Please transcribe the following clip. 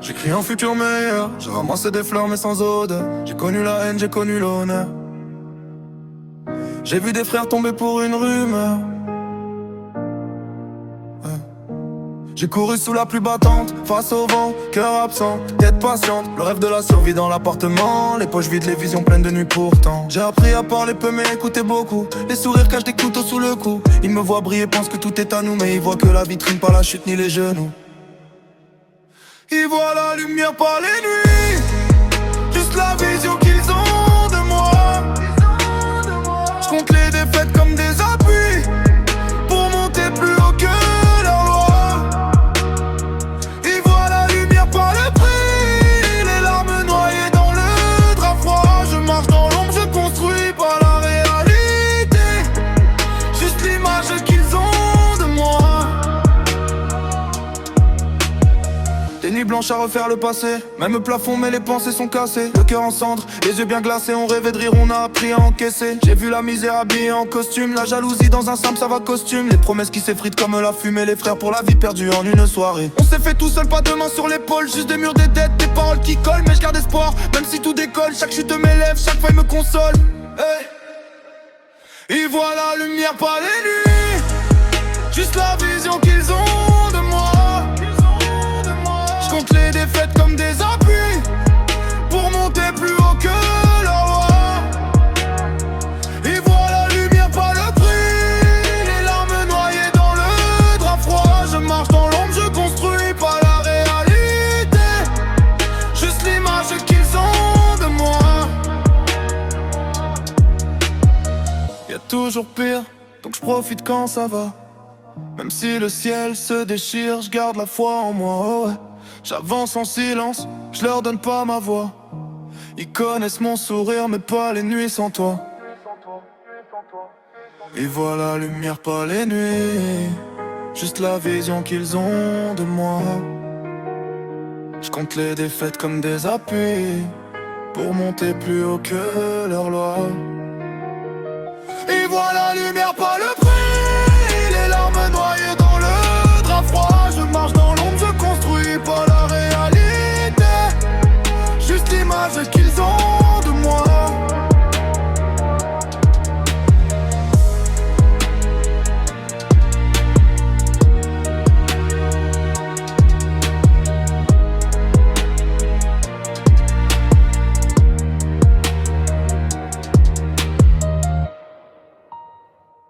J'écris un futur meilleur, j'ai ramassé des fleurs mais sans odeur. J'ai connu la haine, j'ai connu l'honneur. J'ai vu des frères tomber pour une rumeur. J'ai couru sous la pluie battante, face au vent, cœur absent, tête patiente. Le rêve de la survie dans l'appartement, les poches vides, les visions pleines de nuit pourtant. J'ai appris à parler peu mais écouter beaucoup. Les sourires cachent des couteaux sous le cou. Ils me voient briller, pensent que tout est à nous, mais ils voient que la vitrine, pas la chute ni les genoux. Ils voient la lumière, pas les nuits, juste la vision qu'ils ont de moi. Je compte les défaites comme des appuis pour monter plus haut que leur loi. Ils voient la lumière, pas le prix, les larmes noyées dans le drap froid. Je marche dans l'ombre, je construis pas la réalité, juste l'image qu'ils ont de moi. Des nuits blanches à refaire le passé, même plafond mais les pensées sont cassées. Le cœur en cendres, les yeux bien glacés, on rêvait de rire, on a appris à encaisser. J'ai vu la misère habillée en costume, la jalousie dans un simple ça va costume. Les promesses qui s'effritent comme la fumée, les frères pour la vie perdue en une soirée. On s'est fait tout seul, pas de main sur l'épaule, juste des murs, des dettes, des paroles qui collent. Mais je garde espoir, même si tout décolle, chaque chute m'élève, chaque fois il me console. Hey. Ils voient la lumière, pas les nuits, juste la vision qu'ils ont de moi. Je compte les défaites comme des appuis pour monter plus haut que leur loi. Ils voient la lumière, pas le prix, les larmes noyées dans le drap froid. Je marche dans l'ombre, je construis pas la réalité, juste l'image qu'ils ont de moi. Y'a toujours pire, donc je profite quand ça va. Même si le ciel se déchire, je garde la foi en moi, oh ouais. J'avance en silence, je leur donne pas ma voix. Ils connaissent mon sourire mais pas les nuits sans toi. Ils voient la lumière, pas les nuits, juste la vision qu'ils ont de moi. Je compte les défaites comme des appuis pour monter plus haut que leur loi. Ils voient la lumière, pas le